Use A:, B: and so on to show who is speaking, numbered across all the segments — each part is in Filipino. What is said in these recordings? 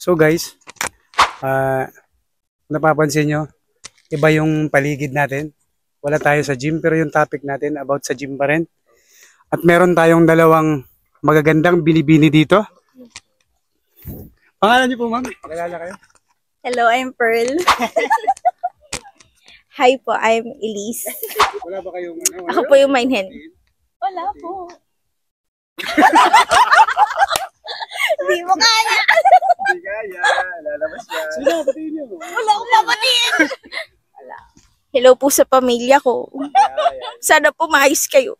A: So guys, napapansin nyo, iba yung paligid natin. Wala tayo sa gym pero yung topic natin about sa gym pa rin. At meron tayong dalawang magagandang binibini dito. Pangalan niyo po ma'am? Pakilala kayo.
B: Hello, I'm Pearl. Hi po, I'm Elise.
A: Wala ba kayong ano?
B: Ako po yung main hen. Wala po. Hindi mo kaya.
A: Hindi kaya. Lalabas yan. Sino? Patiin niyo.
B: Wala akong papatiin. Hello po sa pamilya ko. Sana po maayos kayo.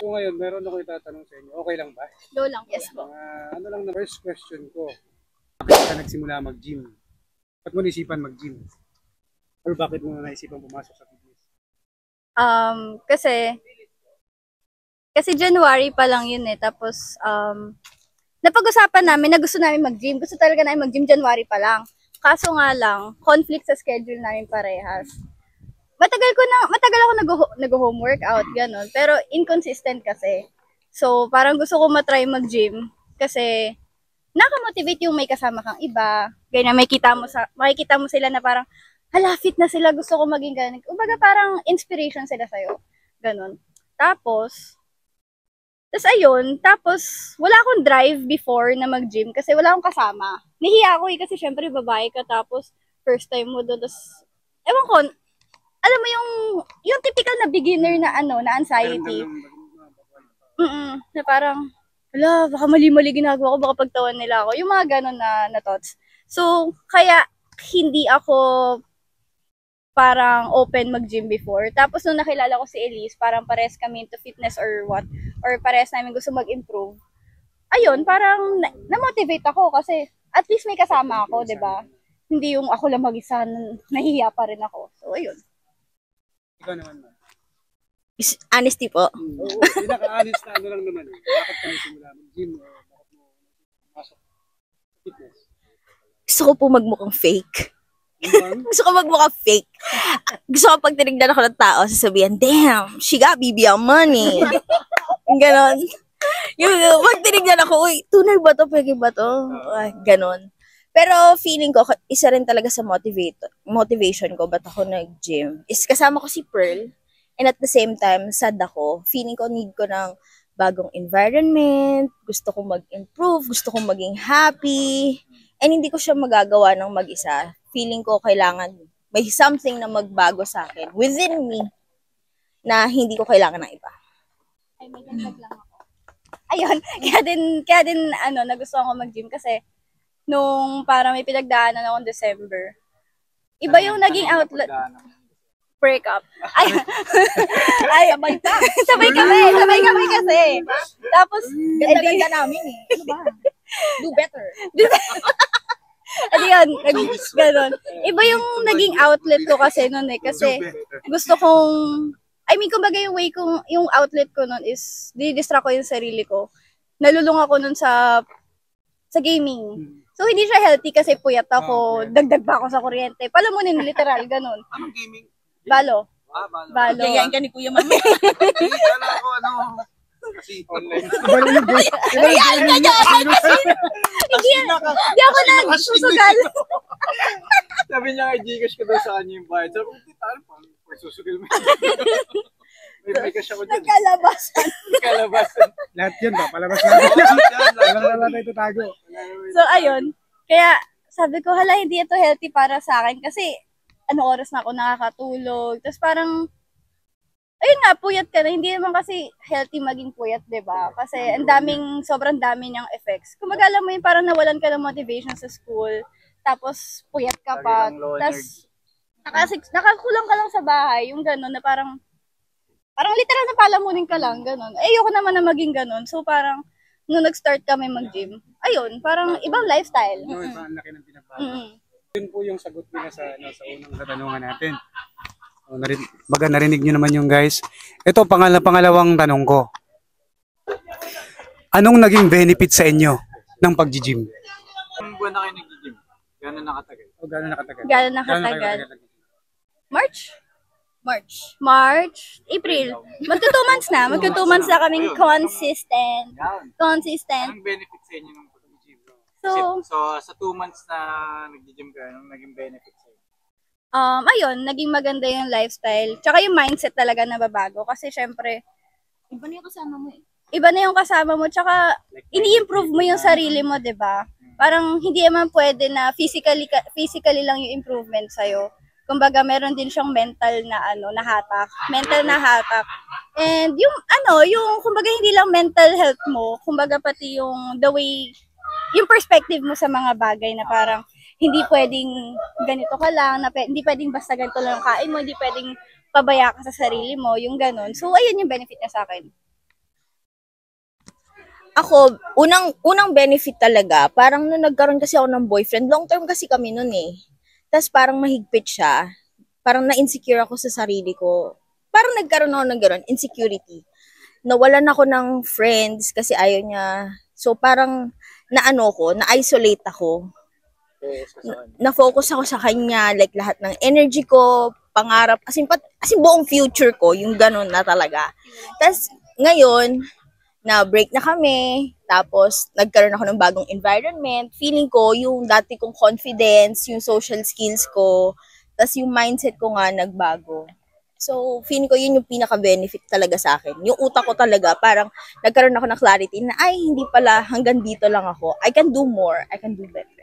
A: So ngayon, meron ako itatanong sa inyo. Okay lang ba?
B: Go lang. Yes po.
A: Ano lang na first question ko. Bakit ka nagsimula mag-gym? Bakit mo naisipan mag-gym? Or bakit mo naisipan pumasok sa fitness?
B: Kasi January pa lang yun eh. Tapos, napag-usapan namin na gusto namin mag-gym. Gusto talaga namin mag-gym January pa lang. Kaso nga lang, conflict sa schedule namin parehas. Matagal ako nag-homeworkout, gano'n. Pero inconsistent kasi. So, parang gusto ko matry mag-gym. Kasi, nakamotivate yung may kasama kang iba. Ganyan, makikita mo sila na parang, hala, fit na sila, gusto ko maging ganun. Kumbaga parang inspiration sila sa'yo. Ganon. Tapos wala akong drive before na mag-gym kasi wala akong kasama. Nahiya ako kasi syempre babae ka tapos first time mo doon. Tapos, ewan ko, alam mo yung typical na beginner na na anxiety. Na parang, hala, baka mali-mali ginagawa ko, baka pagtawan nila ako. Yung mga ganon na thoughts. So, kaya hindi ako parang open mag-gym before. Tapos nung nakilala ko si Elise, parang pares kami into fitness or what, or pares namin gusto mag-improve. Ayun, parang na-motivate ako kasi at least may kasama ako, 'di ba? Hindi yung ako lang mag-isa, nahihiya pa rin ako. So, ayun.
A: Ikaw naman, ma'am.
B: Honesty po.
A: Oo, pinaka-honest na ano lang naman. Bakit ka nagsimula mag-gym? Bakit mo pumasok sa fitness?
B: Gusto ko po magmukhang fake. Gusto ko magmukhang fake. Gusto ko pag tinignan ako ng tao, sasabihan, damn, she got BBL money. Ganon. Yung pag tinignan ako, uy, tunay ba to? Pwede ba to? Ganon. Pero feeling ko, isa rin talaga sa motivation ko, ba't ako nag-gym, is kasama ko si Pearl. And at the same time, sad ako. Feeling ko, need ko ng bagong environment. Gusto ko mag-improve. Gusto ko maging happy. And hindi ko siya magagawa ng mag-isa. Feeling ko kailangan may something na magbago sa akin within me na hindi ko kailangan ng iba. Ay, may dagdag lang ako. Ayun, kaya din nagustuhan ko mag-gym kasi nung para may pinagdaanan akong December. Iba yung naging outlet. Break up. Ay, sabay kami kasi. Tapos, ganda namin eh. Ano ba? Do better. At yun, gano'n. Iba yung naging outlet ko kasi noon eh. Kasi gusto kong, kumbaga yung way kong, yung outlet ko noon is, didistract ko yung sarili ko. Nalulung ako noon sa gaming. So, hindi siya healthy kasi puyat ako, dagdag pa ako sa kuryente. Palamunin, literal, gano'n.
A: Anong gaming?
B: Balo.
A: Balo.
B: Gayain ka ni Kuya Mami.
A: Kala ko kasi online.
B: Gayain ka niya! Hindi ako nagsusugal.
A: Sabi niya kay Gcash ko daw sa kanya yung bayad. Sabi ko, tita, pang susugal mo. May cash ako dyan. Nagkalabasan. Lahat yun ba? Palabas natin. Wala tayo tatago.
B: So, ayun. Kaya, sabi ko, hala, hindi ito healthy para sa akin. Kasi, oras na ako nakakatulog. Tapos parang, ayun nga, puyat ka na. Hindi naman kasi healthy maging puyat, diba? Kasi sobrang dami niyang effects. Kung alam mo yun, parang nawalan ka ng motivation sa school. Tapos, puyat ka pa. Tapos, nakakulang ka lang sa bahay. Yung gano'n na parang literal na palamunin ka lang, gano'n. Ayoko naman na maging gano'n. So, parang, nung nag-start kami mag-gym, ayun, parang ibang lifestyle.
A: Ibang laki ng pinabago. Yun po yung sagot nila sa unang katanungan natin. Baga narinig nyo naman yung guys. Ito, pangalawang tanong ko. Anong naging benefit sa inyo ng pag-gym?
C: Anong buwan na kayo nag-gym? Gano'n nakatagal?
B: Gano'n nakatagal? March, April. Magto 2 months na. Magto 2 months na kaming consistent.
C: Anong benefit sa inyo ng pag-gym? So, sa 2 months na nag-gym ka, anong naging benefits sa'yo?
D: Ayun, naging maganda yung lifestyle. Tsaka yung mindset talaga nababago. Kasi syempre,
B: Iba na yung kasama mo eh.
D: iba na yung kasama mo. Tsaka, ini-improve mo yung sarili mo, di ba? Parang hindi naman pwede na physically lang yung improvement sa'yo. Kumbaga, meron din siyang mental na na hatak. Mental na hatak. And yung kumbaga hindi lang mental health mo, kumbaga pati yung the way, yung perspective mo sa mga bagay na parang hindi pwedeng ganito ka lang, hindi pwedeng basta ganito lang ang kain mo, hindi pwedeng pabaya ka sa sarili mo, yung ganun. So, ayun yung benefit niya sa akin.
B: Ako, unang benefit talaga, parang nung nagkaroon kasi ako ng boyfriend, long term kasi kami nun eh. Tapos parang mahigpit siya. Parang na-insecure ako sa sarili ko. Parang nagkaroon ako ng gano'n, insecurity. Nawalan ako ng friends kasi ayaw niya. So parang na-isolate ako. Na-focus ako sa kanya, like lahat ng energy ko, pangarap, as in buong future ko, yung gano'n na talaga. Tapos ngayon, na-break na kami, tapos nagkaroon ako ng bagong environment. Feeling ko, yung dati kong confidence, yung social skills ko, tapos yung mindset ko nga nagbago. So, feeling ko yun yung pinaka-benefit talaga sa akin. Yung utak ko talaga, parang nagkaroon ako ng clarity na, ay, hindi pala, hanggang dito lang ako. I can do more, I can do better.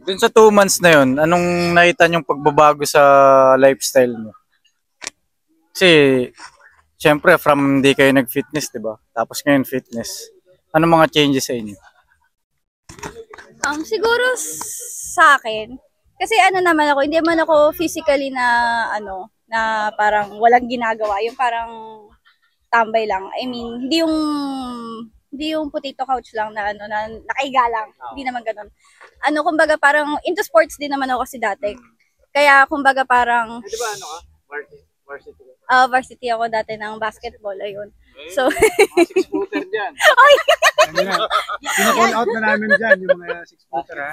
C: Dun sa 2 months na yun, anong nakita niyong pagbabago sa lifestyle mo? Kasi, syempre, from hindi kayo nag-fitness, di ba? Tapos ngayon fitness. Ano mga changes sa inyo?
D: Siguro sa akin, kasi naman ako, hindi man ako physically na na parang walang ginagawa, yung parang tambay lang. I mean, hindi yung potato couch lang na na nakaiga lang. Hindi naman ganoon. Kumbaga parang into sports din naman ako kasi dati. Kaya kumbaga parang
C: Di ba varsity?
D: Varsity ako dati ng basketball, ayun. So,
C: Mga 6-footer dyan.
A: Pina-call out na namin dyan, yung mga 6-footer ha.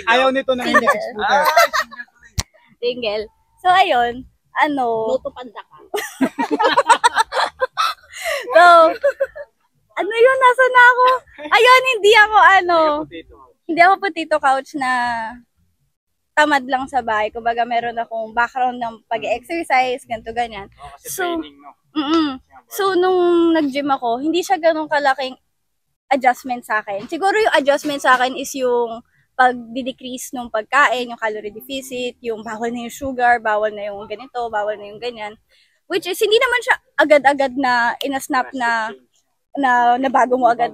A: Ayaw nito na hindi 6-footer.
D: single. So, ayun,
B: Loto panda ka.
D: so, yun, nasa na ako? Ayun, hindi ako potato couch na tamad lang sa bahay. Kumbaga, meron akong background ng pag-exercise, ganito, ganyan.
C: Kasi
D: So,
C: training, no?
D: So, nung nag-gym ako, hindi siya ganun kalaking adjustment sa akin. Siguro yung adjustment sa akin is yung pag-decrease ng pagkain, yung calorie deficit, yung bawal na yung sugar, bawal na yung ganito, bawal na yung ganyan. Which is, hindi naman siya agad-agad na in-snap na bago mo agad.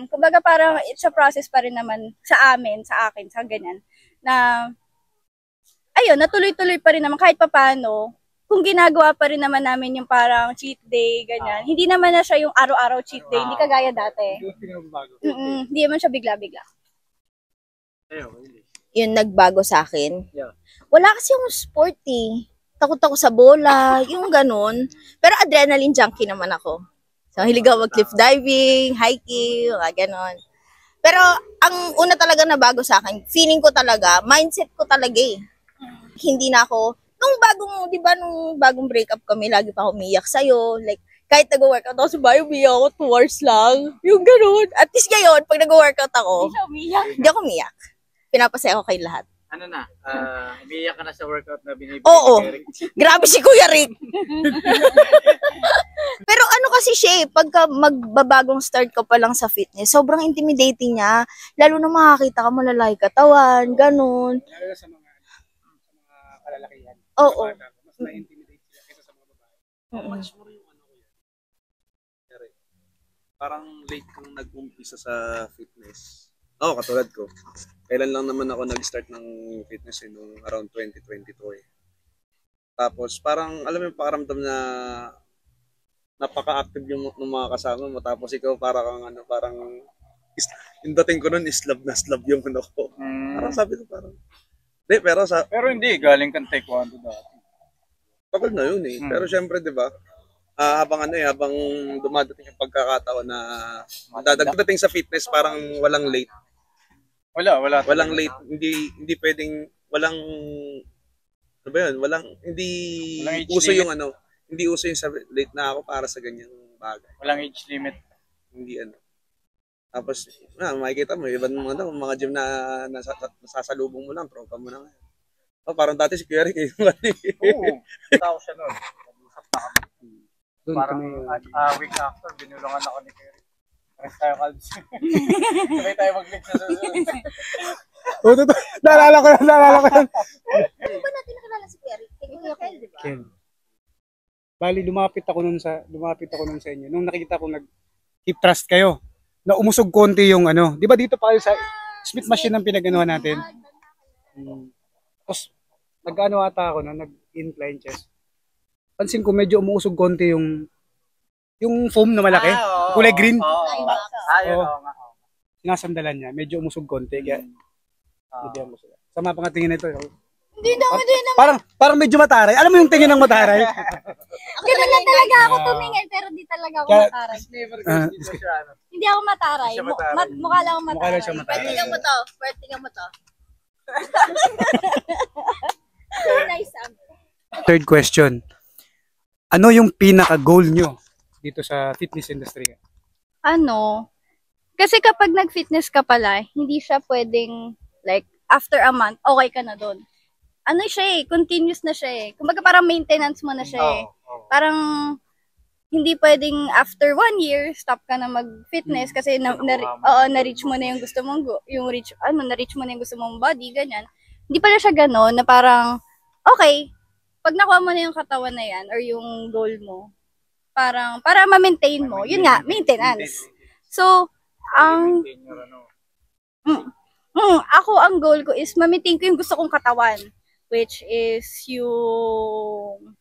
D: Kumbaga parang it's a process pa rin naman sa akin, sa ganyan. Na, ayun, natuloy-tuloy pa rin naman kahit papaano, kung ginagawa pa rin naman namin yung parang cheat day, ganyan. Hindi naman na siya yung araw-araw cheat day, hindi kagaya dati. Hindi naman siya bigla-bigla.
B: Yung nagbago sa akin.
C: Yeah.
B: Wala kasi yung sport eh. Takot ako sa bola, yung ganun. Pero adrenaline junkie naman ako. So, hilig ako mag-cliff diving, hiking, mga ganun. Pero, ang una talaga na bago sa akin, feeling ko talaga, mindset ko talaga eh. Hindi na ako, nung bagong breakup kami, lagi pa ako umiyak sa'yo. Like, kahit nag-workout ako sa bayo, umiyak ako 2 hours lang. Yung ganun. At least ngayon, pag nag-workout ako, hindi ako umiyak. Pinapasaya ko kay lahat.
C: Ano na? Umiiyak ka na sa workout na binibigay
B: Oo.
C: ni Eric?
B: Grabe si Kuya Rick. Pero ano kasi siya eh, pagka magbabagong start ka pa lang sa fitness, sobrang intimidating niya. Lalo na makakita ka malalaki katawan, ganun.
A: Lalo sa mga kalalakihan.
B: Oo.
A: Mas na-intimidate sila kaysa sa mga babae.
E: Much more yung ko yan. Parang late kong nag-umpisa sa fitness. Katulad ko. Kailan lang naman ako nag-start ng fitness nung around 2022 eh. Tapos parang alam mo yung pakaramdam na napaka-active yung mga kasama mo. Tapos ikaw parang yung dating ko nun is slab na slab yung ko. Parang sabi ko parang
C: Pero hindi, galing kang taekwondo dati.
E: tagal na yun eh. Pero syempre 'di ba? Habang dumadating yung pagkakataon na dadagdating sa fitness parang walang late.
C: Wala.
E: Walang late, hindi pwedeng hindi
C: Walang age
E: uso
C: limit.
E: yung hindi uso yung late na ako para sa ganyang bagay.
C: Walang age limit.
E: Hindi ano. Tapos, makikita mo, ibang mga gym na nasasalubong mo lang, tropa mo lang. Parang dati si Kuya Rick,
C: Oo. Tao siya nun. Nag-usap na kami.
A: Doon
C: Parang
A: kami,
C: week after, binulungan ako ni Kerry. Pares tayo kalbs. Sabay tayo mag-link sa susunod.
A: Oo, totoo. Naalala ko yan.
B: Ano ba natin nakilala si Kuya Rick? Kuya Kel, di ba?
A: Ken. Bali, lumapit ako nun sa inyo. Nung nakikita ko keep trust kayo. Na umusog konti yung ano. Di ba dito pa kayo sa Smith machine ang pinag-anuhan natin? Tapos, nag-ano ata ako na, nag-incline chest. Pansin ko medyo umuusog konti yung foam na malaki. Kulay green.
C: Ayun, oo nga.
A: Sinasandalan niya. Medyo umusog konti. Kaya, bibigyan mo sila. Sama pa nga tingin nito.
B: Hindi naman.
A: Parang medyo mataray. Alam mo yung tingin ng mataray?
D: Ganun lang talaga ako tumingin, pero di talaga ako
A: Kaya-
D: mataray.
C: Never goes dito siya.
D: Hindi ako mataray.
C: Hindi siya mataray.
D: Mukha lang ako
A: Mukha
D: mataray.
A: lang siya mataray.
B: Tingnan mo to. Tingnan mo to. Nice.
A: Third question. Ano yung pinaka-goal nyo dito sa fitness industry?
D: Ano, kasi kapag nag-fitness ka pala, hindi siya pwedeng, like, after a month, okay ka na doon. Ano siya continuous na siya Kumbaga parang maintenance mo na siya Parang, hindi pwedeng after 1 year, stop ka na mag-fitness kasi na-reach mo na yung gusto mong, na-reach mo na yung gusto mong body, ganyan. Hindi pala siya gano'n na parang, okay, pag nakuha mo na yung katawan na yan or yung goal mo, parang, para ma-maintain mo, yun nga, maintenance. So, ako ang goal ko is ma-maintain ko yung gusto kong katawan, which is yung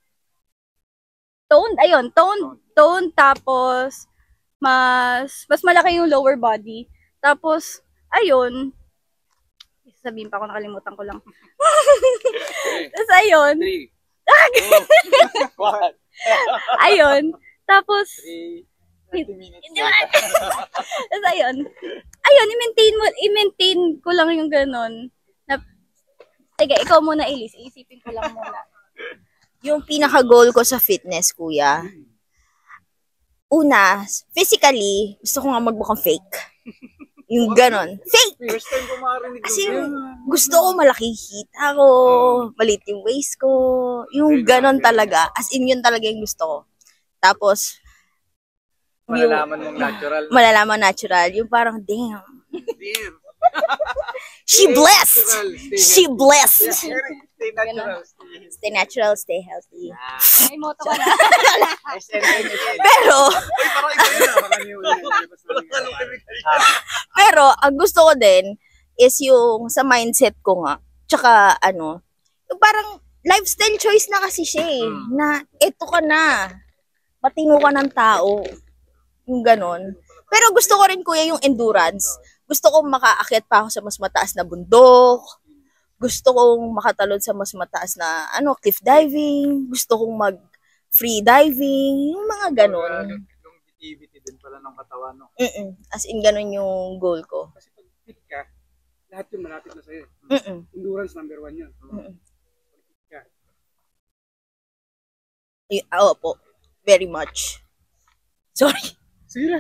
D: tone, tapos mas malaki yung lower body. Tapos, ayun, sabihin pa ako, nakalimutan ko lang. Tapos, ayun. Ayun. Tapos, tapos ayun. Ayun, i-maintain ko lang yung ganun. Sige, ikaw muna, Elise. Iisipin ko lang muna.
B: Yung pinaka-goal ko sa fitness, kuya. Una, physically, gusto ko nga magmukhang fake. Yung ganon. Fake!
C: First time ko marinig
B: Kasi gusto ko malaki hita ko, maliit yung waist ko, yung ganon talaga. As in, yun talaga yung gusto ko. Tapos,
C: malalaman mong natural.
B: Malalaman natural. Yung parang, damn. She blessed! She blessed!
C: Stay natural.
B: Stay natural, stay healthy.
D: May moto ka na.
B: Pero, pero, ang gusto ko din is yung sa mindset ko nga. Tsaka, yung parang lifestyle choice na kasi siya na eto ka na. Matino ka ng tao. Yung ganon. Pero gusto ko rin, kuya, yung endurance. Gusto kong makaakyat pa ako sa mas mataas na bundok. Gusto kong makatalon sa mas mataas na cliff diving. Gusto kong mag-free diving. Yung mga ganon.
C: Longevity din pala ng katawan, no?
B: As in, ganon yung goal ko.
A: Kasi pag fit ka, lahat yung malapit na sa'yo. Endurance number 1 yun.
B: Oo po. Very much. Sorry.
A: Sige na.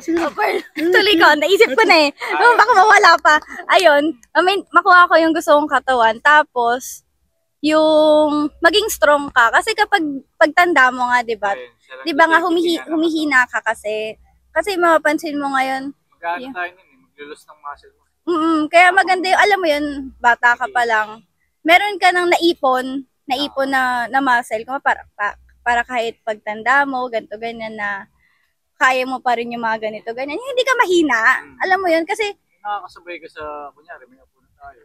D: Tuloy ko, naisip ko na baka mawala pa. Ayun, makuha ko yung gusto kong katawan. Tapos, yung maging strong ka. Kasi kapag pagtanda mo nga, diba nga humihina ka kasi. Kasi mapapansin mo ngayon.
C: Mag-ano tayo nun maglulus ng muscle mo.
D: Kaya maganda yung, alam mo yun, bata ka pa lang. Meron ka ng naipon na muscle. Para kahit pagtanda mo, ganito, ganyan na, kaya mo pa rin yung mga ganito, ganyan. Hindi ka mahina. Alam mo yun, kasi
C: Nakakasabay ka sa, kunyari, may apo na tayo.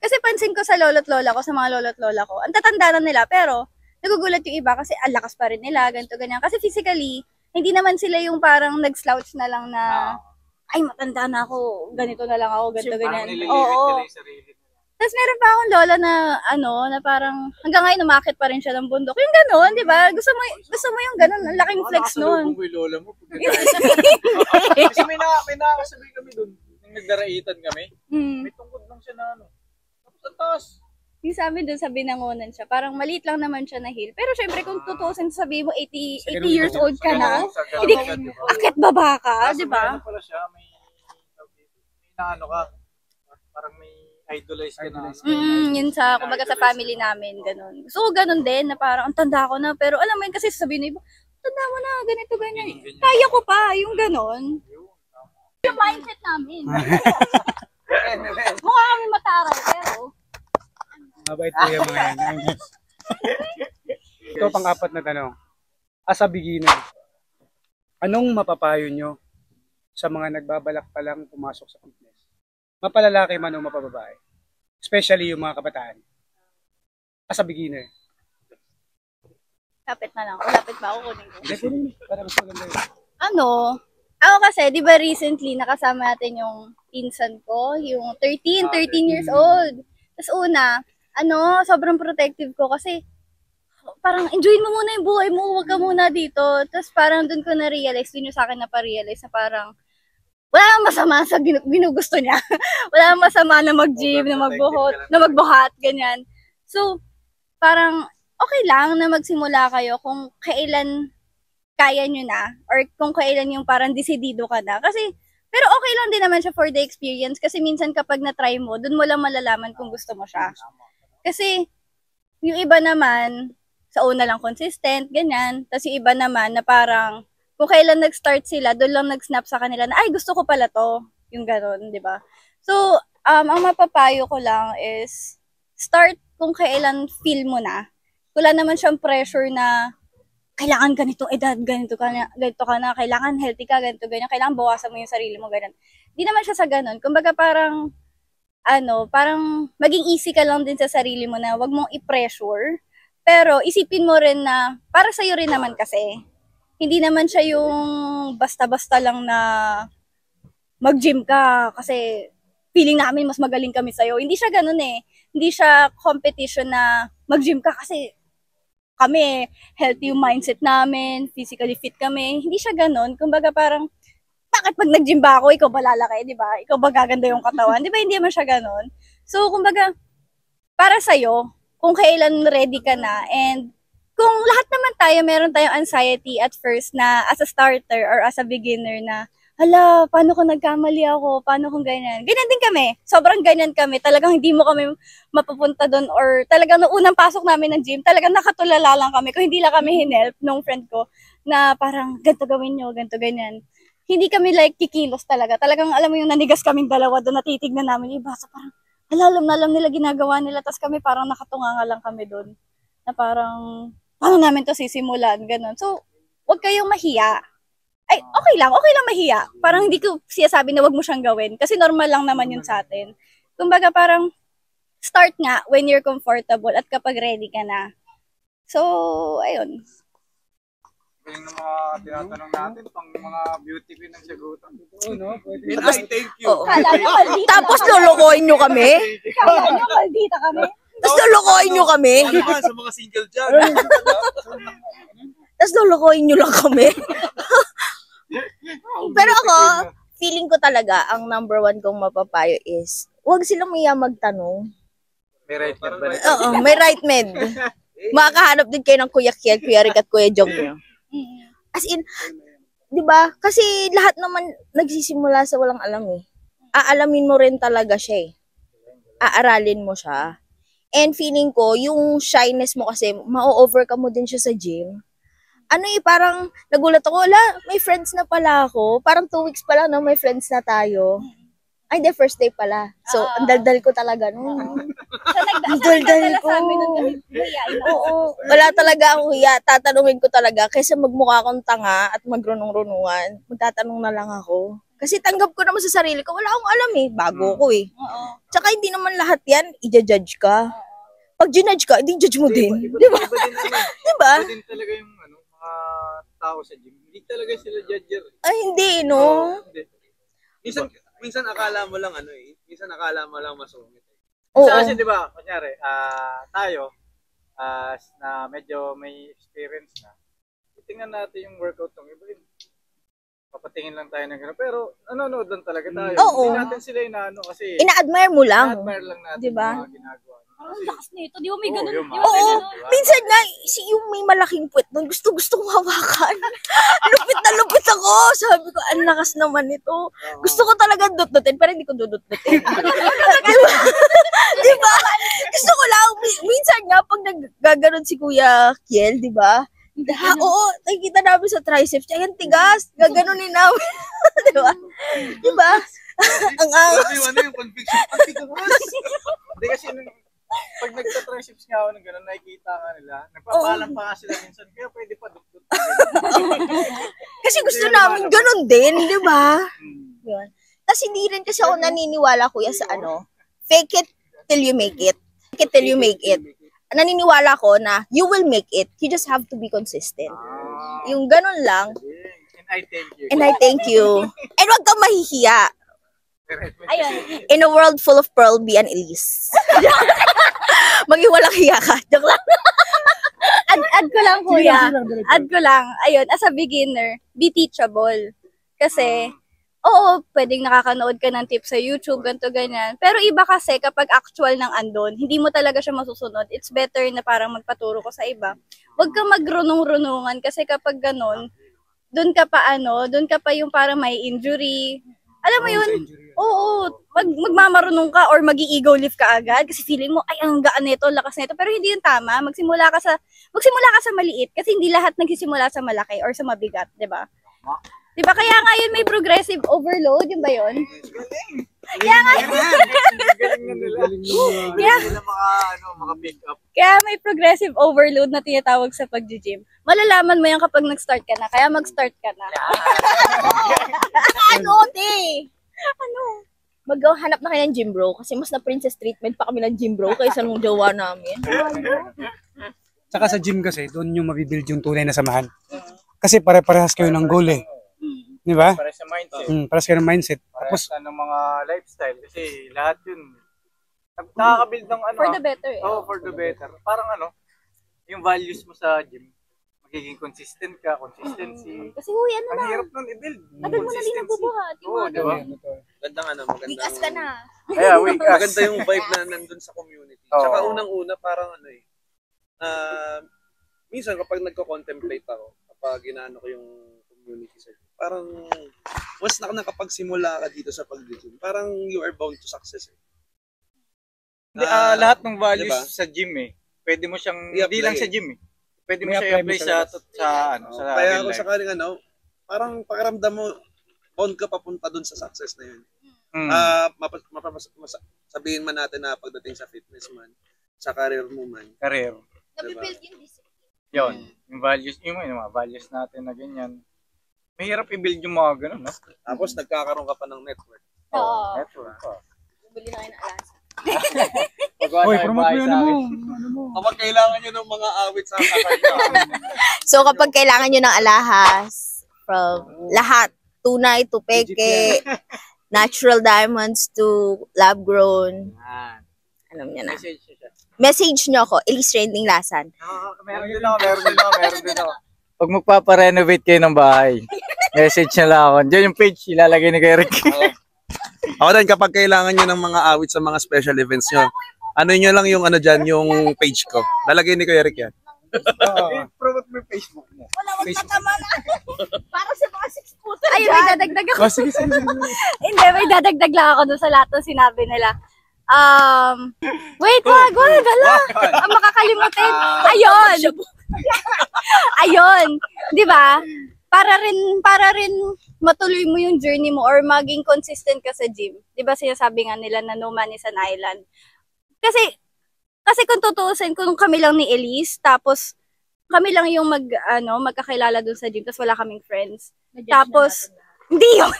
D: kasi pansin ko sa lolo't lola ko, sa mga lolo't lola ko, ang tatanda na nila, pero nagugulat yung iba kasi ang lakas pa rin nila, ganito, ganyan. Kasi physically, hindi naman sila yung parang nag-slouch na lang na, ay, matanda na ako, ganito na lang ako, ganito, ganyan. Oo.
C: Nila yung sarili nila.
D: Tapos meron pa akong lola na, na parang, hanggang ngayon umakit pa rin siya ng bundok. Yung gano'n, di ba? Gusto mo yung gano'n, ang laking flex nun.
C: Nakasalubong mo yung lola mo. Kasi may nakakasabay kami dun. Nung nagdaraitan kami, may tungkod lang siya na Tapos ang taas.
D: Yung sa amin doon sa Binangonan siya, parang maliit lang naman siya na hill. Pero syempre kung tutusin sabihin mo 80 years old ka na, hindi, akit baba ka, di ba?
C: Ano pala siya, may naano ka, parang may idolize ka na.
D: Yun sa, kumbaga sa family namin, ganun. So, ganun din, na parang, ang tanda ko na, pero alam mo yun, kasi sasabihin na iba, tanda mo na, ganito, ganyan. Kaya ko pa, yung ganun. Yung mindset namin. Mukha kami mataray, pero,
A: Mabait po yung mga yan. Ito pang-apat na tanong. As a beginner, anong mapapayo nyo sa mga nagbabalak pa lang pumasok sa fitness? Mapalalaki man o mapababae. Especially yung mga kabataan. As a beginner.
D: lapit na lang. O, lapit ba ako kunin ko?
A: Para mas maganda yun.
D: Ano, ako kasi, di ba recently, nakasama natin yung pinsan ko, yung 13 years old. Tapos una, sobrang protective ko kasi parang enjoyin mo muna yung buhay mo, huwag ka muna dito. Tapos parang dun ko na-realize, dun yung sa akin na-realize na parang wala nang masama sa ginugusto niya. Wala nang masama na mag-gym, na magbuhat, ganyan. So, parang okay lang na magsimula kayo kung kailan kaya nyo na or kung kailan yung parang desidido ka na. Kasi, pero okay lang din naman siya for the experience kasi minsan kapag na-try mo, dun mo lang malalaman kung gusto mo siya. Kasi, yung iba naman, sa una lang consistent, ganyan. Tapos yung iba naman na parang, kung kailan nag-start sila, doon lang nag-snap sa kanila na, ay, gusto ko pala to. Yung gano'n, di ba? So, ang mapapayo ko lang is, start kung kailan feel mo na. Wala naman siyang pressure na, kailangan ganitong edad, ganito ka na, kailangan healthy ka, ganito, ganyan, kailangan bawasan mo yung sarili mo, ganyan. Di naman siya sa ganun. Kumbaga parang, parang maging easy ka lang din sa sarili mo na wag mong i-pressure. Pero isipin mo rin na para sa'yo rin naman kasi. Hindi naman siya yung basta-basta lang na mag-gym ka kasi feeling namin mas magaling kami sa'yo. Hindi siya ganun eh. Hindi siya competition na mag-gym ka kasi kami, healthy yung mindset namin, physically fit kami. Hindi siya ganun. Kumbaga parang, bakit pag nag-gym ba ako, ikaw ba lalaki, di ba? Ikaw ba gaganda yung katawan? Di ba hindi naman siya ganun? So, kumbaga, para sa'yo, kung kailan ready ka na, and kung lahat naman tayo, meron tayong anxiety at first na as a starter or as a beginner na, hala, paano kung nagkamali ako? Paano kung ganyan? Ganyan din kami. Sobrang ganyan kami. Talagang hindi mo kami mapupunta doon or talagang noong unang pasok namin ng gym, talagang nakatulala lang kami. Kung hindi lang kami hinelp nung friend ko na parang ganito gawin nyo, ganito ganyan. Hindi kami like kikilos talaga. Talagang alam mo yung nanigas kaming dalawa doon, natitignan namin iba. So parang, alam na alam nila ginagawa nila. Tapos kami parang nakatunganga lang kami doon. Na parang, paano namin to sisimulan? Ganon. So, wag kayong mahiya. Ay, okay lang mahiya. Parang hindi ko siya sabi na wag mo siyang gawin. Kasi normal lang naman yun sa atin. Kumbaga parang, start nga when you're comfortable at kapag ready ka na. So, ayun.
C: Yung mga tinatanong natin, pang mga beauty queen ng sagutan.
A: Oo, no? Pwede.
E: Ay, thank you.
B: Oo.
D: Kala nyo maldita.
B: Tapos lulukoyin nyo kami?
D: Kala nyo maldita kami.
B: Tapos lulukoyin nyo kami?
E: Ano ba sa mga single dyan?
B: Tapos lulukoyin nyo lang kami? Pero ako, feeling ko talaga, ang number one kong mapapayo is, huwag silang maya magtanong.
C: May right med ba rin?
B: Oo, may right med. Makakahanap din kayo ng Kuya Kiel, Kuya Rick at Kuya Jong. As in, di ba? Kasi lahat naman nagsisimula sa walang alam eh. Aalamin mo rin talaga siya eh. Aaralin mo siya. And feeling ko, yung shyness mo kasi, ma-overcome mo din siya sa gym. Parang nagulat ako, may friends na pala ako. Parang 2 weeks pa lang, no, may friends na tayo. Ay, the first day pala. So, ang daldal ko talaga nun.
D: So,
B: Daldal ko. Oo, wala talaga akong hiya. Tatanungin ko talaga. Kaysa magmukha akong tanga at magrunong-runungan, magtatanong na lang ako. Kasi tanggap ko naman sa sarili ko, wala akong alam eh. Bago ko eh. Tsaka hindi naman lahat yan, i-judge ka. Pag ginudge ka, hindi judge mo din. Di ba? Di ba?
C: Iba din talaga yung mga tao sa gym. Hindi talaga sila judger.
B: Ay, hindi, no?
C: Hindi.
E: Minsan akala mo lang minsan akala mo lang masungit.
B: Oo.
C: Kasi di ba, kunyari, tayo, na medyo may experience na, tingnan natin yung workout ng iba. papatingin lang tayo ng gano'n. Pero nanonood lang talaga tayo.
B: Oo.
C: Hindi natin sila inaano kasi
B: Ina-admire mo lang.
C: ina-admire lang natin
B: Diba?
C: yung mga ginagawa.
D: Ang lakas nito. Di ba may
C: Oo,
D: ganun?
C: yung
D: Di ba
C: mga
D: may
B: Oo,
D: ganun?
C: diba?
B: minsan nga, yung may malaking puwet nun, gusto kong hawakan. Lupit na lupit ako. Sabi ko, ang lakas naman nito. Gusto ko talaga dut-dutin, pero hindi ko dudut-dutin. Diba? Diba? Gusto ko lang, minsan nga, pag naggaganon si Kuya Kiel, diba? Oo, nakikita namin sa triceps niya, yan tigas, gaganunin namin. Diba? Diba? Ang
E: Grabe yung ano yung conviction. Ang tigas.
C: Hindi kasi pag nagsa-triceps nga ako ng gano'n, nakikita nga nila. Nagpapalam pa nga sila minsan, kaya pwede pa dukdut.
B: Kasi gusto namin ganun din, di ba? Yun. Tapos hindi rin kasi ako naniniwala, kuya, sa ano, fake it till you make it. Fake it till you make it. Naniniwala ko na you will make it. You just have to be consistent. Yung ganun lang.
C: And I thank you.
B: And I thank you. And wag kang mahihiya.
D: Ayun.
B: In a world full of Pearl, be an Elise. Maging walang hiya ka. Joke lang.
D: Add ko lang, kuya. Add ko lang. Ayun, as a beginner, be teachable. Kasi, oo, pwedeng nakakanood ka ng tips sa YouTube, ganito, ganyan. Pero iba kasi kapag actual ng andon, hindi mo talaga siya masusunod. It's better na parang magpaturo ko sa iba. Huwag kang magrunong-runungan kasi kapag ganon, doon ka pa yung parang may injury. Alam mo yun? Oo, magmamarunong ka or mag-i-ego lift ka agad kasi feeling mo, ay, ang gaan nito, lakas nito. Pero hindi yun tama. Magsimula ka sa maliit kasi hindi lahat nagsisimula sa malaki or sa mabigat, di ba? Di ba? Kaya nga yun may progressive overload, yun ba yun? Kaya nga
C: Galing na nila.
D: Yeah.
C: Galing nila maka-pick up.
D: Kaya may progressive overload na tinatawag sa pag-gym. Malalaman mo yan kapag nag-start ka na. Kaya mag-start ka na.
B: Ano, te? Ano? Maghanap na kayo ng gym bro kasi mas na princess treatment pa kami ng gym bro kaysa nung jowa namin.
A: Tsaka sa gym kasi, doon yung mabibuild yung tunay na samahan. Kasi pare-parehas kayo ng goal eh. Di ba?
C: Para sa mindset.
A: Parehas kayo ng mindset.
C: Tapos
A: Tapos,
C: ng mga lifestyle kasi lahat yun nakaka-build ng ano.
D: For the better eh.
C: Oh, for the better. Parang yung values mo sa gym, magiging consistent ka, consistency.
D: Kasi huy, ano
C: Ang
D: na.
C: hirap nun i-build.
D: Tagal mo na din nabubuhat. Yung
C: Oo,
D: mga
C: di ba?
E: Magandang
B: Bigas ka na.
C: Kaya, wake us.
E: Maganda yung vibe na nandun sa community.
C: Oo.
E: Tsaka unang-una parang minsan kapag nagko-contemplate ako, kapag inaano ko yung community sa parang once na nakapagsimula ka dito sa pag-gym, parang you are bound to success eh.
C: Hindi, lahat ng values
E: diba?
C: sa gym pwede mo siyang,
E: I-apply
C: hindi lang sa
E: eh.
C: gym pwede mo
A: May
C: siya
A: apply mo
C: i-apply
A: sa
C: sa,
A: labas.
C: sa
E: Kaya
C: real
E: ako
C: life.
E: sakaling parang pakiramdam mo, bound ka papunta dun sa success na yun.
C: Mm.
E: Sabihin man natin na pagdating sa fitness man, sa career mo man,
C: Career.
B: Nabibuild yung discipline.
C: Yun. Yung values, yung mga values natin na ganyan. Mahirap i-build yung mga ganun, no?
E: tapos nagkakaroon ka pa ng network.
D: Oo.
C: Network.
B: Bumili na kayo ng alasa.
A: Hoy, promote mo yun mo.
E: Kapag kailangan nyo ng mga awit sa kakay
B: So kapag kailangan nyo ng alahas, from lahat, tunay to peke, natural diamonds to lab grown, alam niyo na.
C: Message siya.
B: Message nyo ako, Elise Trending Lasan.
C: Meron din ako. Pag magpaparenovate kayo ng bahay, message na lang ako. Diyan yung page, ilalagay ni Eric.
E: Ako din, kapag kailangan nyo ng mga awit sa mga special events nyo, ano nyo lang yung dyan, yung page ko. Lalagay ni Kuya Eric yan.
C: Promote mo yung Facebook mo.
B: Wala, wag tatama na. Para sa mga 6 puto.
D: Ay, may dadagdag ako.
A: Sige.
D: Hindi, may dadagdag lang ako dun sa lahat ng sinabi nila. Wait, wag, hala. Ang makakalimutin. Ayun. Ayun. Di ba? Para rin matuloy mo yung journey mo or maging consistent ka sa gym. Di ba sinasabi nga nila na no man is an island. Kasi kung tutuusin, kung kami lang ni Elise, tapos kami lang yung magkakilala dun sa gym, tapos wala kaming friends. Tapos, hindi yun.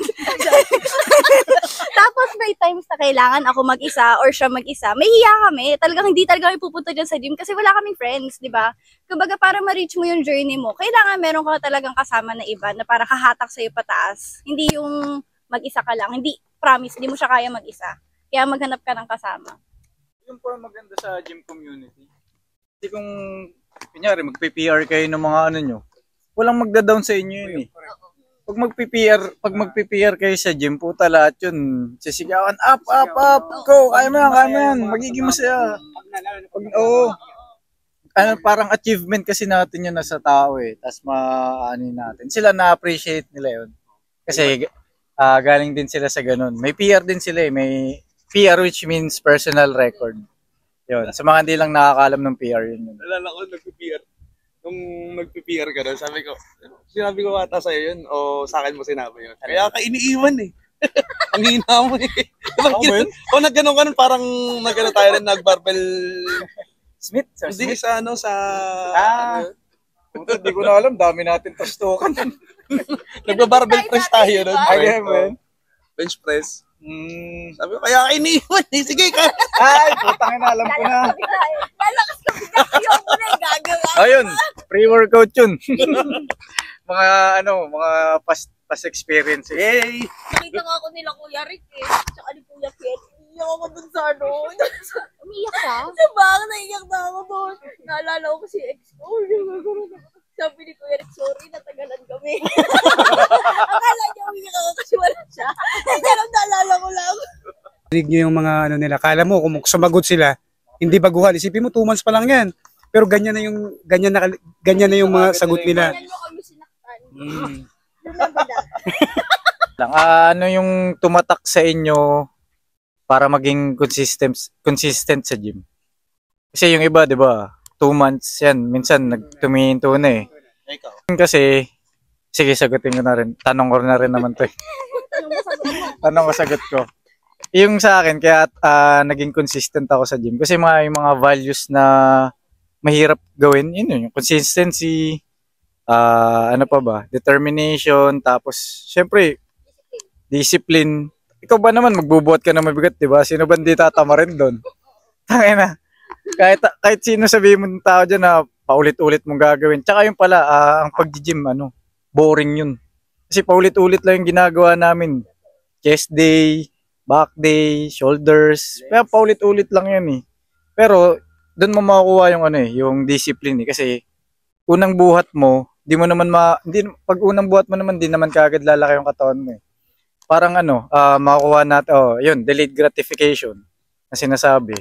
D: Tapos may times na kailangan ako mag-isa or siya mag-isa. May hiya kami. Hindi talaga kami pupunta dyan sa gym kasi wala kaming friends, di ba? Kumbaga para ma-reach mo yung journey mo, kailangan meron ka talagang kasama na iba na para kahatak sa'yo pataas. Hindi yung mag-isa ka lang. Hindi, promise, hindi mo siya kaya mag-isa. Kaya maghanap ka ng kasama.
C: Yung po maganda sa gym community. Kasi kung, kunyari, magpe-PR kayo ng mga nyo, walang magda-down sa inyo yun eh. pag magpi-PR kayo sa gym, puta lahat yun. Sisigawan, up, go, kaya mo yan, magiging masaya. Oo. Ano, parang achievement kasi natin yun nasa tao eh. Tapos maaani natin. Sila na-appreciate nila yun. Kasi galing din sila sa ganun. May PR din sila eh. May PR which means personal record. Yun. Sa mga hindi lang nakakaalam ng PR yun.
E: Nalala ko, nung nagpi-PR ka doon, sinabi ko ata sa'yo yun, o sa akin mo sinabi yun. Kaya ka iniiwan eh. Ang hina mo eh. O nagganon ka nun, parang nagano tayo rin, nagbarbell.
C: Smith?
E: Hindi sa ano, sa...
C: Hindi ko na alam, dami natin pastukan.
E: Nagbabarbell press tayo nun.
C: Ay, man.
E: Bench press. Sabi ko, kaya ka iniiwan eh. Sige ka.
C: Ay, putang ina, alam ko na.
B: Lalakas ka bigat yung muna, gagawa.
C: Ayun, pre-workout yun. mga past experience. Yay!
B: Nakita nga ako nila Kuya Rick eh. Tsaka ni Kuya Ken. Iiyak ako dun sa ano. Umiyak ka? Sa baka naiyak na ako doon. Naalala ko si ex ko. Sabi ni Kuya Rick, sorry, natagalan kami. Akala niya umiyak ako kasi wala siya. Hindi alam, naalala ko lang.
A: Rinig nyo yung mga ano nila. Kala mo kung sumagot sila, hindi baguhan. Isipin mo 2 months pa lang yan. Pero ganyan na yung mga sagot nila.
B: Ganyan mo kami sinaktan.
C: Ano yung tumatak sa inyo para maging consistent sa gym? Kasi yung iba, 'di ba? 2 months yan, minsan nagtuminto na eh. Kasi sige, sagutin ko na rin. Tanong ko na rin naman 'to. Tanong ko, sagot ko. Yung sa akin kaya naging consistent ako sa gym kasi yung mga values na mahirap gawin, yun yung consistency, ano pa ba? Determination, tapos syempre discipline. Ikaw ba naman magbubuhat ka na mabigat, 'di ba? Sino ba hindi tatama rin doon? Tangina. Kahit sino sabihin mo ng tao diyan na paulit-ulit mong gagawin. Tsaka yung pala ang pag-gym boring yun. Kasi paulit-ulit lang yung ginagawa namin. Chest day, back day, shoulders. Kaya paulit-ulit lang yan eh. Pero doon mo makukuha yung yung discipline eh. Kasi unang buhat mo, pag unang buhat mo naman, di naman kaagad lalaki yung katawan mo eh. Parang makukuha natin, yun, delayed gratification na sinasabi.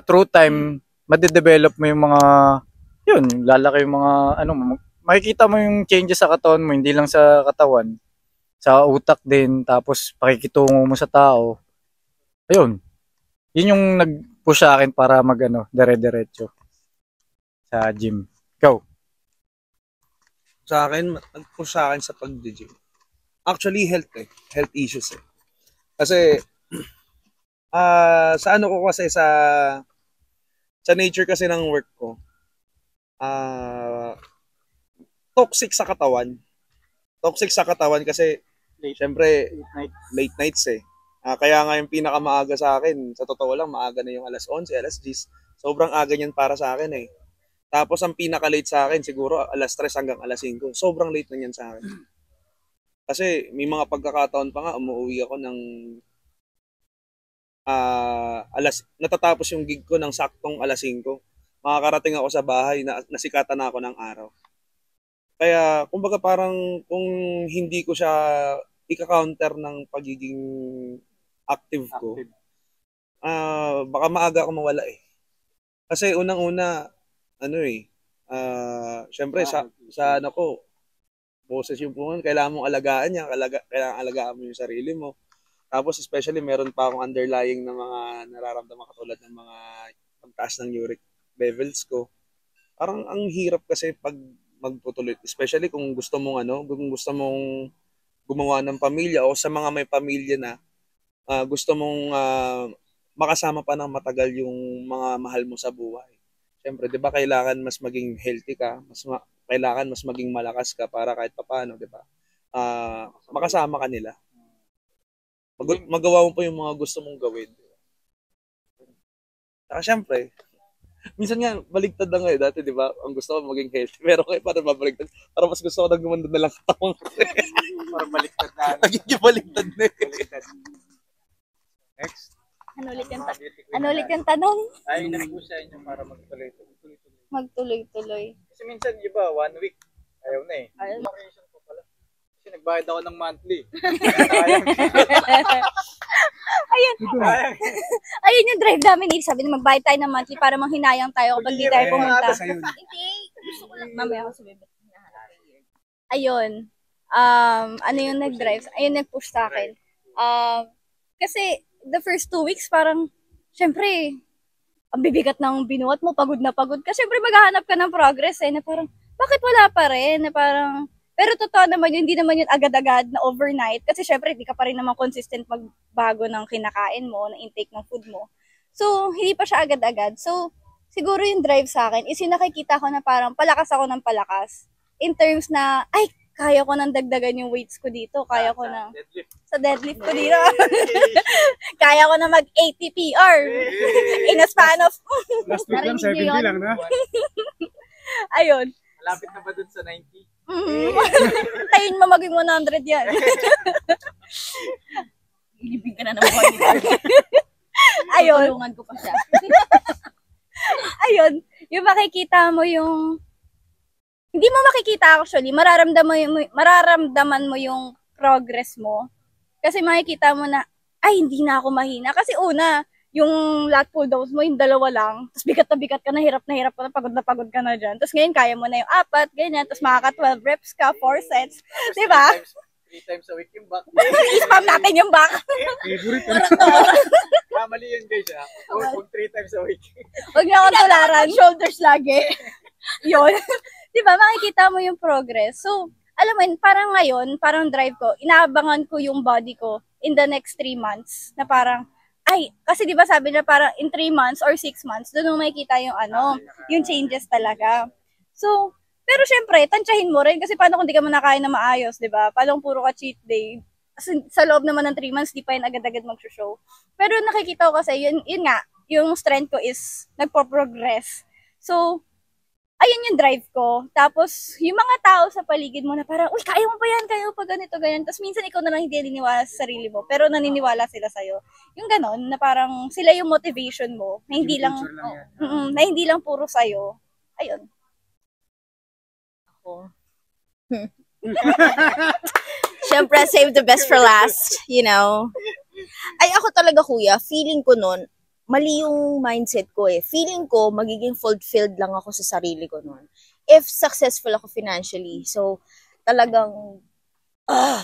C: Through time, madedevelop mo yung mga, yun, lalaki yung mga, makikita mo yung changes sa katawan mo, hindi lang sa katawan, sa utak din, tapos pakikitungo mo sa tao. Ayun, yun yung nag-push sa akin para dire-diretso sa gym. Go.
E: Sa akin, nag-push sa akin sa pag-gym. Actually, health issues eh. Kasi, sa ano ko kasi sa nature kasi ng work ko, toxic sa katawan. Toxic sa katawan kasi, syempre, late nights eh. Kaya nga yung pinakamaaga sa akin, sa totoo lang, maaga na yung alas 11, alas 10. Sobrang aga niyan para sa akin eh. Tapos ang pinaka-late sa akin, siguro alas 3 hanggang alas 5. Sobrang late na yan sa akin. Kasi may mga pagkakataon pa nga, umuwi ako ng natatapos yung gig ko ng saktong alas 5. Makakarating ako sa bahay, nasikatan na ako ng araw. Kaya, kumbaga parang kung hindi ko siya ika-counter ng pagiging active ko, baka maaga ako mawala eh. Kasi unang-una, syempre sa ano ko, boses yung pungan, kailangan mong alagaan niya, kailangan alagaan mo yung sarili mo. Tapos especially meron pa akong underlying na mga nararamdaman katulad ng mga pagtaas ng uric levels ko. Parang ang hirap kasi pag magtutuloy, especially kung gusto mong gumawa ng pamilya o sa mga may pamilya na gusto mong makasama pa ng matagal yung mga mahal mo sa buhay. Siyempre, 'di ba kailangan mas maging healthy ka, kailangan mas maging malakas ka para kahit papaano, 'di ba? Makasama ka nila. Magawa mo pa yung mga gusto mong gawin. Siyempre, minsan nga baligtad na ngayon dati, 'di ba? Ang gusto ko maging healthy, pero kayo para mabaligtad. Para mas gusto ko nang gumanda na lang katawan.
C: Para baliktad na.
E: Nagiging baligtad na.
C: Next.
D: Ano ulit yung tanong?
C: Ay, nag-push sa inyo para magtuloy-tuloy.
D: Magtuloy-tuloy.
C: Kasi minsan iba, 1 week, ayaw na eh. Vacation ko pala. Kasi Kasi nagbayad ako ng monthly.
D: Ayun yung drive namin. Sabi na magbayad tayo ng monthly para manghinayang tayo kapag di tayo pumunta. Hindi. Gusto ko lang. Mamaya ako sabihin. Ayun. Ano yung nag-drive? Ayun, nag-push sa akin. Kasi the first 2 weeks parang, syempre, ang bibigat ng binuhat mo, pagod na pagod ka. Syempre maghahanap ka ng progress na parang, bakit wala pa rin? Na parang, pero totoo naman yun, hindi naman yun agad-agad na overnight. Kasi syempre, hindi ka pa rin naman consistent magbago ng kinakain mo, ng intake ng food mo. So, hindi pa siya agad-agad. So, siguro yung drive sa akin is yung nakikita ko na parang palakas ako ng palakas. In terms na, ay, kaya ko nang dagdagan yung weights ko dito. Kaya ko na, sa deadlift ko dito. Kaya ko na mag-80 PR. In a span of,
A: Last week lang, 70 lang na.
D: ayun.
C: Malapit na ba dun sa 90?
D: Tayin mo maging 100 yan.
B: Ilibig ka na naman ni
D: Ayun.
B: Tulungan ko pa siya.
D: Ayun. Yung makikita mo yung, hindi mo makikita actually, mararamdaman mo yung progress mo. Kasi makikita mo na, ay, hindi na ako mahina. Kasi una, yung lat pull downs mo, yung 2 lang. Tapos bigat ka na hirap ka na pagod ka na dyan. Tapos ngayon, kaya mo na yung 4, ganyan. Tapos makaka 12 reps ka, 4 sets. Diba?
C: 3 times a week yung back.
D: I-spam natin yung back.
A: Favorite.
C: Kamali yun guys ha. Kung 3 times a week.
D: Huwag niyo akong tularan. Shoulders lagi. Yun. Diba? Makikita mo yung progress. So, alam mo yun, parang ngayon, parang drive ko, inaabangan ko yung body ko in the next 3 months. Na parang, ay, kasi di ba sabi na parang in 3 months or 6 months, doon mo makikita yung yung changes talaga. So, pero syempre, tansyahin mo rin kasi paano kung di ka mo nakain na maayos, di ba? Paano kung puro ka cheat day? Sa loob naman ng 3 months, di pa yun agad-agad mag-show. Pero nakikita ko kasi, yun nga, yung strength ko is nagpo-progress. So, ayun yung drive ko. Tapos, yung mga tao sa paligid mo na parang, uy, kaya mo pa yan, kaya mo pa ganito, ganyan. Tapos minsan ikaw na lang hindi naniniwala sa sarili mo, pero naniniwala sila sa'yo. Yung ganon, na parang sila yung motivation mo, na hindi lang, na hindi lang puro sa'yo. Ayun.
B: Ako. Siyempre, save the best for last, you know. Ay, ako talaga kuya, feeling ko nun, mali yung mindset ko eh. Feeling ko, magiging fulfilled lang ako sa sarili ko noon. If successful ako financially. So, talagang,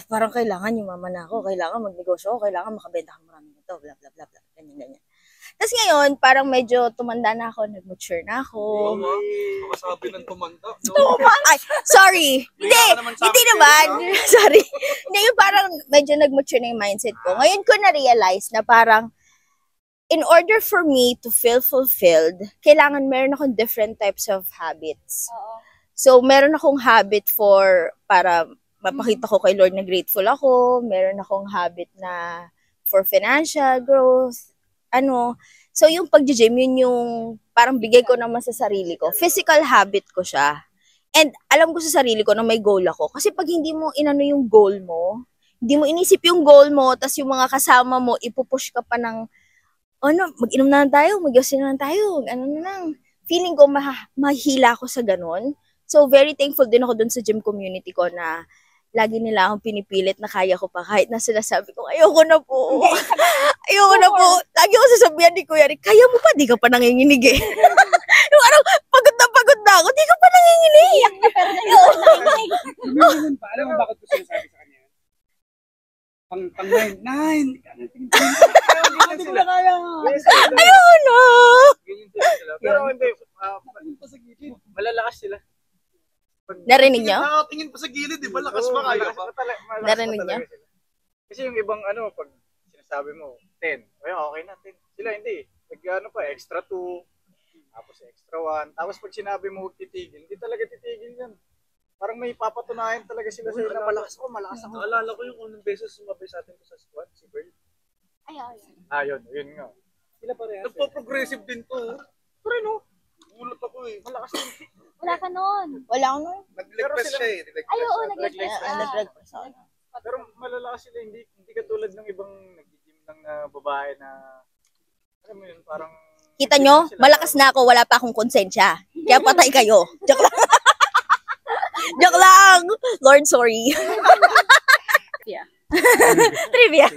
B: parang kailangan yumaman na ako, kailangan magnegosyo ako, kailangan makabenta ako maraming ito, bla bla bla bla, ganyan. Tapos ngayon, parang medyo tumanda na ako, nag-mature na ako.
E: Makasabi ng tumanda.
B: Ay, sorry. Hindi naman. Sorry. Hindi, yung parang medyo nag-mature na yung mindset ko. Ngayon ko na-realize na parang, in order for me to feel fulfilled, kailangan meron akong different types of habits. So, meron akong habit para mapakita ko kay Lord na grateful ako. Meron akong habit na for financial growth. So, yung pag-gym, yun yung parang bigay ko naman sa sarili ko. Physical habit ko siya. And alam ko sa sarili ko na may goal ako. Kasi pag hindi mo yung goal mo, hindi mo inisip yung goal mo, tas yung mga kasama mo, ipupush ka pa ng mag-inom na lang tayo, mag-yosin na lang tayo, feeling ko mahihila ako sa ganun. So, very thankful din ako dun sa gym community ko na lagi nila akong pinipilit na kaya ko pa kahit na sila sabi ko, ayoko na po. Lagi ako sasabihan ni Kuya Rick, kaya mo pa, di ka pa nanginginig eh. Yung pagod na ako, di ka pa nanginginig.
A: Alam mo bakit ko sinasabi sa kanya? Pang 9. Hindi ko na kaya.
B: Ayoko na.
C: Ganyan sila. Pero hindi, malalakas sila.
B: Narinig niyo?
E: Nakatingin pa sa gilid, di ba? Lakas pa kayo pa.
B: Narinig niyo?
C: Kasi yung ibang pag sinasabi mo, 10. Okay na, 10. Sila hindi. Extra 2. Tapos extra 1. Tapos pag sinabi mo huwag titigil, hindi talaga titigil yan. Parang may papatunayan talaga sila sa'yo na malakas ako.
E: Naalala ko yung unang beses sumabay sa atin ko sa squad, si Bird.
C: Yun nga.
E: Sila parehas. Nagpo-progressive din to. Pero gulat ako eh.
C: Malakas din.
D: Wala ka nun.
B: Wala ko nun.
E: Nag-leg press siya eh.
B: Nag-leg press.
C: Pero malalakas sila. Hindi katulad ng ibang nag-gym lang na babae na, alam mo yun, parang...
B: Kita nyo? Malakas na ako, wala pa akong konsensya. Kaya patay kayo. Joke lang. Joke lang! Lord, sorry.
D: Trivia.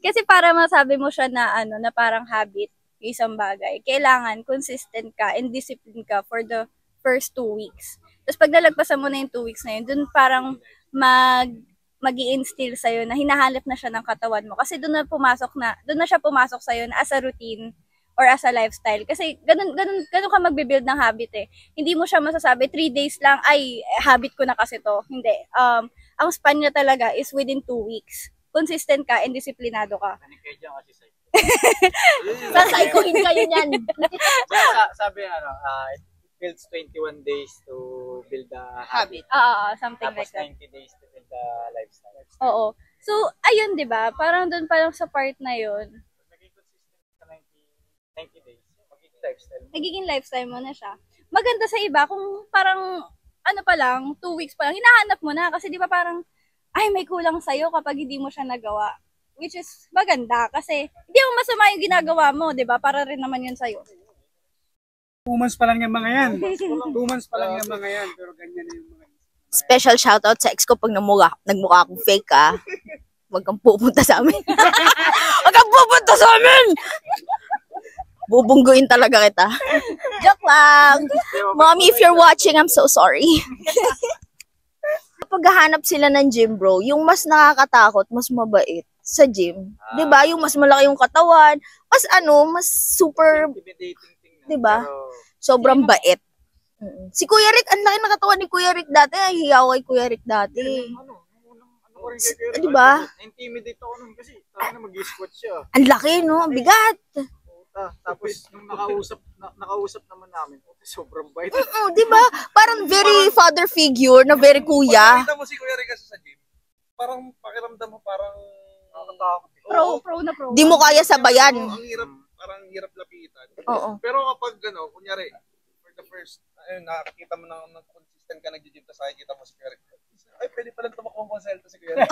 D: Kasi para masabi mo siya na na parang habit, yung isang bagay, kailangan consistent ka and discipline ka for the first 2 weeks. Tapos pag nalagpasan mo na yung 2 weeks na yun, dun parang mag-i-instill sa'yo na hinahanap na siya ng katawan mo. Kasi doon na siya pumasok sa'yo na as a routine or as a lifestyle. Kasi ganun ka magbe-build ng habit eh. Hindi mo siya masasabi, 3 days lang, ay, habit ko na kasi to. Hindi. Ang span niya talaga is within 2 weeks. Consistent ka and disiplinado ka.
B: Sasaikuhin kayo niyan.
C: Sabi it builds 21 days to build a habit.
D: Something
C: Tapos
D: like that.
C: 90 days to build a lifestyle.
D: Oo. So, ayun, di ba? Parang doon pa lang sa part na yun,
C: Naging consistent sa 90 days, magiging lifestyle.
D: nagiging lifestyle mo na siya. Maganda sa iba kung parang, pa lang, 2 weeks pa lang, hinahanap mo na. Kasi di ba parang, ay, may kulang sa'yo kapag hindi mo siya nagawa. Which is maganda kasi hindi mo masama yung ginagawa mo, di ba? Para rin naman yun sa'yo.
A: 2 months pa lang yung mga yan. 2 months pa lang yung mga yan. Pero ganyan na yung mga yan.
B: Special shoutout sa ex ko pag nagmukha akong fake ah. Huwag kang pupunta sa amin. Huwag kang pupunta sa amin! Bubungguin talaga kita. Joke lang. Mommy, if you're watching, I'm so sorry. Kapag hahanap sila ng gym, bro, yung mas nakakatakot, mas mabait sa gym. 'Di ba? Yung mas malaki yung katawan, mas super,
C: Intimidating tingnan.
B: 'di ba?
C: Pero,
B: Sobrang bait. Si Kuya Rick, ang laki ng katawan ni Kuya Rick dati. Ay, hiyaw kay Kuya Rick dati.
C: ano ko rin kay Kuya
B: Di ba?
C: Na-intimidate ako nun kasi talaga na mag-squat siya.
B: Ang laki, no? Ang bigat.
C: Tapos nung nakausap naman namin, sobrang bait.
B: Oo, di ba? Parang very father figure na very kuya.
E: Pag nakita mo si Kuya Rick kasi sa gym, parang pakiramdam mo parang
C: Nakakatakot.
D: Pro na pro.
B: Di mo kaya sabayan.
E: ang hirap, parang hirap lapitan.
B: Oo.
E: Pero kapag kunyari, for the first, nakakita mo na consistent ka nag-gym, tapos nakikita mo si Kuya Rick, ay, pwede pala tumakbo ko sa si Kuya Rick.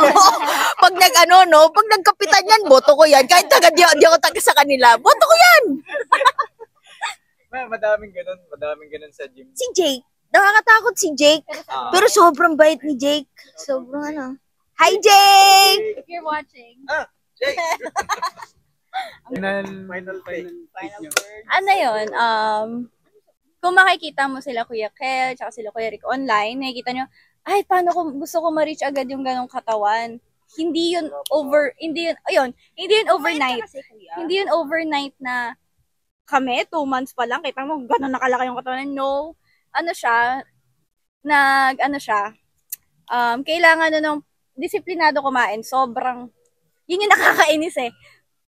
B: Pag pag nagkapitan yan, boto ko yan. Kahit di ako taga sa kanila, boto ko yan.
C: Madaming ganun sa gym.
B: Si Jake, nakakatakot si Jake. Pero sobrang bait ni Jake. Sobrang Hi, Jake!
D: If you're watching.
E: Jay!
A: Final
D: Ano yun? Kung makikita mo sila Kuya Kel, tsaka sila Kuya Rick online, nakikita nyo, ay, paano ko gusto ko ma-reach agad yung ganong katawan? Hindi yun overnight. Hindi yun overnight na kami, 2 months pa lang, kita mo, gano'n nakalaki yung katawan. No, kailangan ng disiplinado kumain. Sobrang, yun yung nakakainis eh.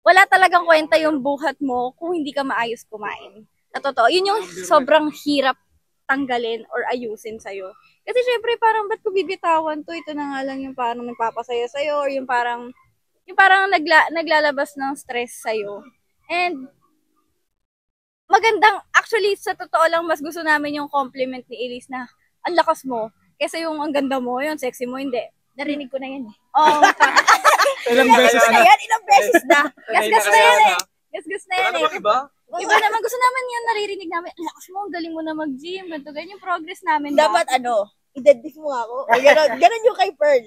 D: Wala talagang kwenta yung buhat mo kung hindi ka maayos kumain. Sa totoo, yun yung sobrang hirap tanggalin or ayusin sa'yo. Kasi syempre, parang ba't ko bibitawan to? Ito na nga lang yung parang nagpapasaya sa'yo or yung parang naglalabas ng stress sa'yo. And, actually, sa totoo lang, mas gusto namin yung compliment ni Elise na, ang lakas mo. Kesa yung ang ganda mo, yung sexy mo, hindi. Narinig ko na yan eh. Oh,
A: Ilang beses na.
B: Ilang beses na.
D: gasgas na yan eh. Gasgas na yan
E: Ano
D: eh.
E: ba iba?
D: Iba naman, gusto namin yun, naririnig namin, ang lakas mo, ang galing mo na mag-gym, ganito, ganyan yung progress namin.
B: Dapat i-deadlift mo ako. Ganon yung kay Pearl.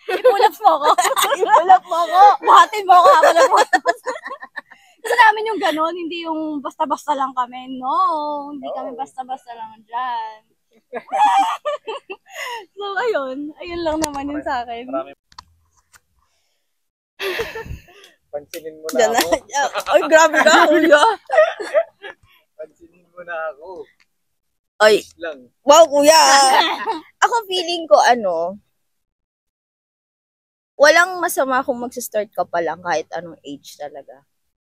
D: Ipulap mo ako.
B: Ipulap mo ako.
D: Buhatin mo ako habang nagbuhat. Gusto namin yung ganon, hindi yung basta-basta lang kami. No, hindi kami basta-basta lang dyan. So, ayun lang naman yun sa akin.
C: Pansinin mo na ako.
B: Ay, grabe ka, kuya.
C: Pansinin mo na ako.
B: Ay,
C: Lang.
B: wow, kuya. Ako feeling ko, walang masama kung mag-start ka pa lang kahit anong age talaga.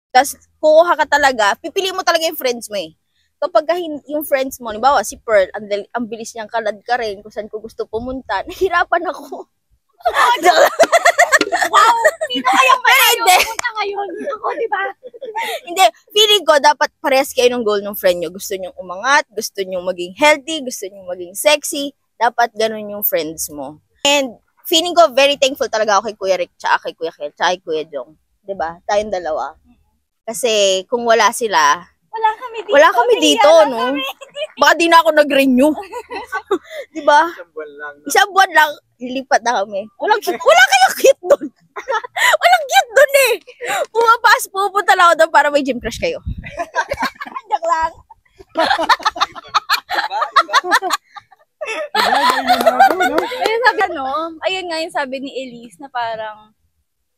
B: Tapos, kukuha ka talaga, pipili mo talaga yung friends mo eh. Kapag yung friends mo, halimbawa si Pearl, ang bilis niyang kalad ka rin kung saan ko gusto pumunta, nahirapan ako.
D: Wow! Sino kaya
B: Hindi.
D: punta ngayon? Ako, di ba?
B: Hindi, feeling ko dapat parehas kayo ng goal ng friend nyo. Gusto nyo umangat, gusto nyo maging healthy, gusto nyo maging sexy. Dapat ganun yung friends mo. And feeling ko very thankful talaga ako kay Kuya Rick, tsaka kay Kuya Kel, tsaka kay Kuya Jong. Diba? Tayong dalawa. Kasi kung wala sila,
D: Wala kami dito.
B: Wala kami dito,
D: Nahiya lang
B: no?
D: kami.
B: Baka di na ako nag-renew. Di ba?
C: Isang buwan lang.
B: Isang buwan lang, lilipat na kami. Wala kayong cute doon. Walang cute doon eh. Pupunta lang ako doon para may gym crush kayo.
D: Joke lang. Ayun nga yung sabi ni Elise na parang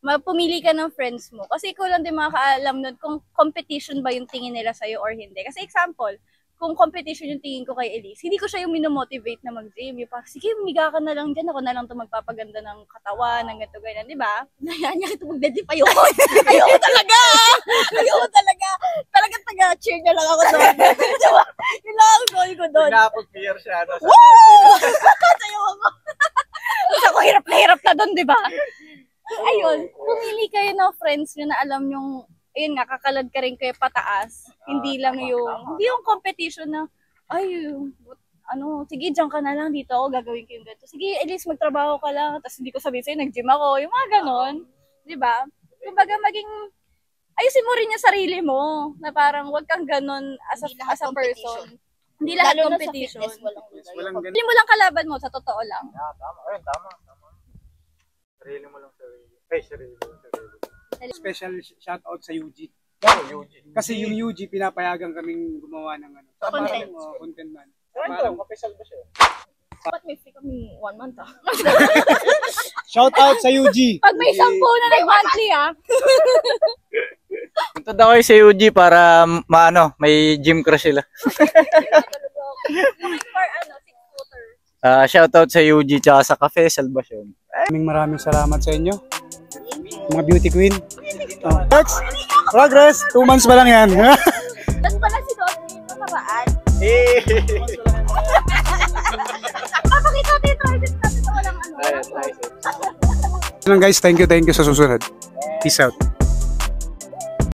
D: mapumili ka ng friends mo. Kasi ikaw lang din makakaalam nun kung competition ba yung tingin nila sa'yo or hindi. Kasi example, kung competition yung tingin ko kay Elise, hindi ko siya yung minomotivate na mag-gym. Yung parang, sige, umiga ka na lang dyan. Ako na lang ito magpapaganda ng katawan, ng ganito, ganyan. Di ba? Nayaan niya ito mag-deadlift. Ayoko. Ayoko talaga. Ayoko talaga. Talagang taga-cheer na lang ako doon. Diba? Yun lang ang goal ko doon.
C: Napag-fear siya.
D: Woo! Ayoko. Kasi ako hirap na doon, di ba? Ayun, pumili kayo ng friends nyo na alam nyong, ayun nga, kakalad ka rin kayo pataas. Hindi lang hindi yung competition na, ay, sige, dyan ka na lang dito ako, gagawin ko yung ganito. Sige, at least magtrabaho ka lang, tapos hindi ko sabihin sa'yo, nag-gym ako, yung mga ganon. Di ba? Kumbaga, ayusin mo rin yung sarili mo, na parang wag kang ganon as a person. Hindi lahat competition. Hindi mo lang kalaban mo, sa totoo lang.
C: Tama. Ayun, tama. Sarili mo lang sarili. Ay, sarili mo lang sarili.
A: Special shoutout sa UG.
C: UG.
A: Kasi yung UG, pinapayagan kaming gumawa ng
D: Content.
A: Content man.
C: Parang kapisal ba siya?
B: Ba't may free kami 1 month
A: Shoutout sa UG.
D: Pag may 10 na nag-monthly
C: Punta daw kayo sa UG para may gym crush sila.
D: For 6-footer.
C: Shoutout sa UG tsaka sa Cafe Salvacion.
A: Maraming salamat sa inyo. Mga beauty queen. Next, progress. 2 months pa lang yan.
B: Tapos pala si Dottie ito nakaraan.
D: Papakita natin yung tricep natin sa walang
A: Guys, thank you sa susunod. Peace out.